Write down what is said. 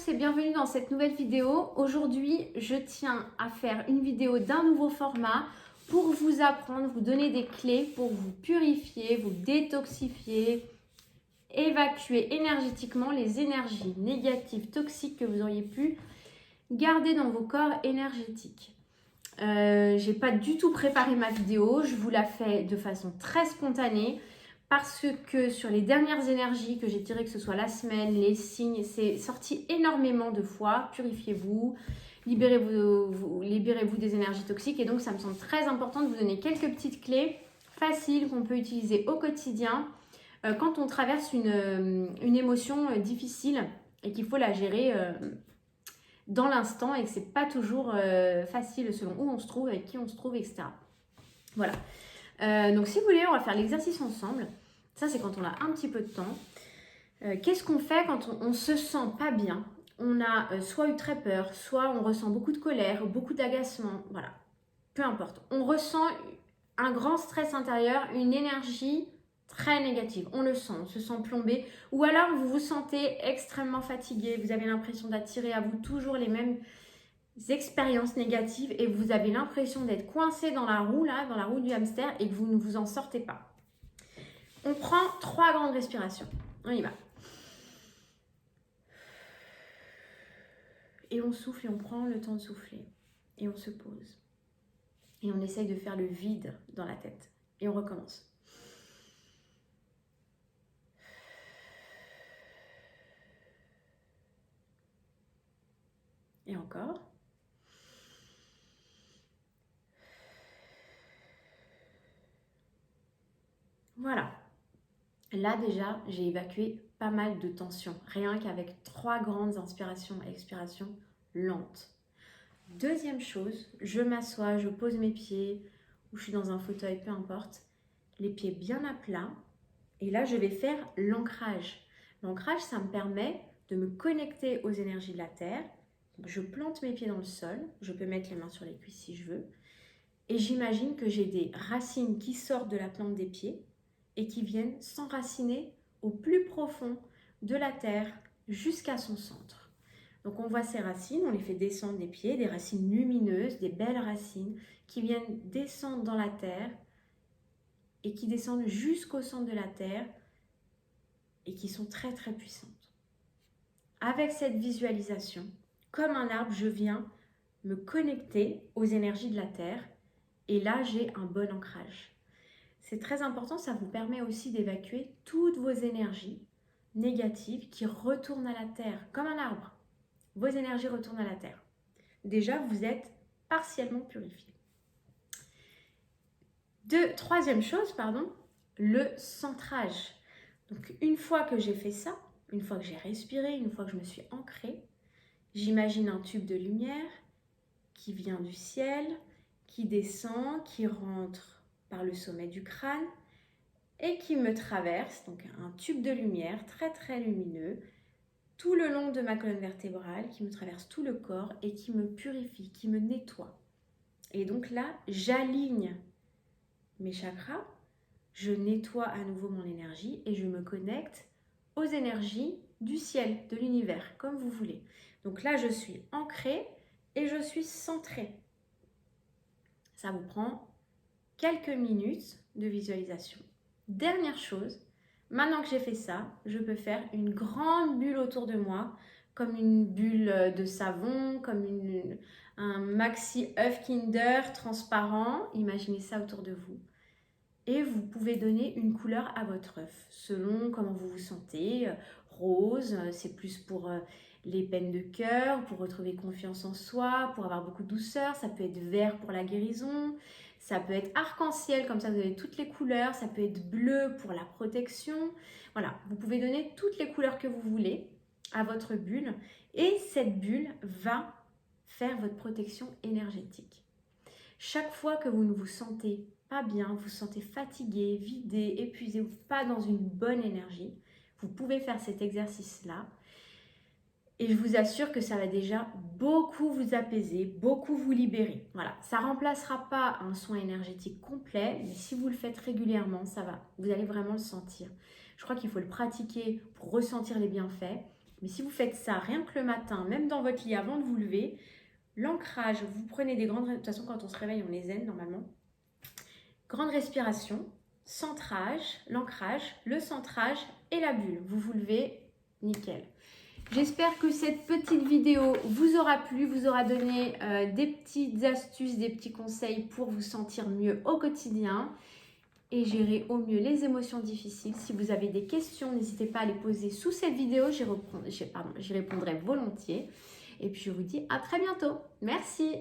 tous et bienvenue dans cette nouvelle vidéo. Aujourd'hui, je tiens à faire une vidéo d'un nouveau format pour vous apprendre, vous donner des clés pour vous purifier, vous détoxifier, évacuer énergétiquement les énergies négatives, toxiques que vous auriez pu garder dans vos corps énergétiques. J'ai pas du tout préparé ma vidéo, je vous la fais de façon très spontanée. Parce que sur les dernières énergies que j'ai tirées, que ce soit la semaine, les signes, c'est sorti énormément de fois. Purifiez-vous, libérez-vous des énergies toxiques. Et donc, ça me semble très important de vous donner quelques petites clés faciles qu'on peut utiliser au quotidien quand on traverse une émotion difficile et qu'il faut la gérer dans l'instant et que c'est pas toujours facile selon où on se trouve, avec qui on se trouve, etc. Voilà. Donc, si vous voulez, on va faire l'exercice ensemble. Ça, c'est quand on a un petit peu de temps. Qu'est-ce qu'on fait quand on se sent pas bien? On a soit eu très peur, soit on ressent beaucoup de colère, beaucoup d'agacement, voilà. Peu importe. On ressent un grand stress intérieur, une énergie très négative. On le sent, on se sent plombé. Ou alors, vous vous sentez extrêmement fatigué. Vous avez l'impression d'attirer à vous toujours les mêmes expériences négatives et vous avez l'impression d'être coincé dans la roue, là, dans la roue du hamster et que vous ne vous en sortez pas. On prend 3 grandes respirations. On y va. Et on souffle et on prend le temps de souffler. Et on se pose. Et on essaye de faire le vide dans la tête. Et on recommence. Et encore. Voilà. Là déjà, j'ai évacué pas mal de tension. Rien qu'avec 3 grandes inspirations et expirations lentes. Deuxième chose, je m'assois, je pose mes pieds, ou je suis dans un fauteuil, peu importe. Les pieds bien à plat. Et là, je vais faire l'ancrage. L'ancrage, ça me permet de me connecter aux énergies de la terre. Donc, je plante mes pieds dans le sol. Je peux mettre les mains sur les cuisses si je veux. Et j'imagine que j'ai des racines qui sortent de la plante des pieds et qui viennent s'enraciner au plus profond de la terre jusqu'à son centre. Donc, on voit ces racines, on les fait descendre des pieds, des racines lumineuses, des belles racines qui viennent descendre dans la terre et qui descendent jusqu'au centre de la terre et qui sont très très puissantes. Avec cette visualisation, comme un arbre, je viens me connecter aux énergies de la terre et là j'ai un bon ancrage. C'est très important, ça vous permet aussi d'évacuer toutes vos énergies négatives qui retournent à la terre, comme un arbre. Vos énergies retournent à la terre. Déjà, vous êtes partiellement purifié. Troisième chose, le centrage. Donc, une fois que j'ai fait ça, une fois que j'ai respiré, une fois que je me suis ancrée, j'imagine un tube de lumière qui vient du ciel, qui descend, qui rentre par le sommet du crâne et qui me traverse, donc un tube de lumière très très lumineux, tout le long de ma colonne vertébrale, qui me traverse tout le corps et qui me purifie, qui me nettoie. Et donc là, j'aligne mes chakras, je nettoie à nouveau mon énergie et je me connecte aux énergies du ciel, de l'univers, comme vous voulez. Donc là, je suis ancrée et je suis centrée. Ça vous prend quelques minutes de visualisation. Dernière chose, maintenant que j'ai fait ça, je peux faire une grande bulle autour de moi, comme une bulle de savon, comme un maxi œuf Kinder transparent. Imaginez ça autour de vous. Et vous pouvez donner une couleur à votre œuf, selon comment vous vous sentez. Rose, c'est plus pour les peines de cœur, pour retrouver confiance en soi, pour avoir beaucoup de douceur. Ça peut être vert pour la guérison. Ça peut être arc-en-ciel, comme ça vous avez toutes les couleurs. Ça peut être bleu pour la protection. Voilà, vous pouvez donner toutes les couleurs que vous voulez à votre bulle. Et cette bulle va faire votre protection énergétique. Chaque fois que vous ne vous sentez pas bien, vous vous sentez fatigué, vidé, épuisé, pas dans une bonne énergie, vous pouvez faire cet exercice-là. Et je vous assure que ça va déjà beaucoup vous apaiser, beaucoup vous libérer. Voilà, ça ne remplacera pas un soin énergétique complet, mais si vous le faites régulièrement, ça va. Vous allez vraiment le sentir. Je crois qu'il faut le pratiquer pour ressentir les bienfaits. Mais si vous faites ça rien que le matin, même dans votre lit avant de vous lever, l'ancrage, vous prenez des grandes... De toute façon, quand on se réveille, on est zen normalement. Grande respiration, centrage, l'ancrage, le centrage et la bulle. Vous vous levez, nickel. J'espère que cette petite vidéo vous aura plu, vous aura donné des petites astuces, des petits conseils pour vous sentir mieux au quotidien et gérer au mieux les émotions difficiles. Si vous avez des questions, n'hésitez pas à les poser sous cette vidéo, j'y répondrai volontiers. Et puis je vous dis à très bientôt. Merci.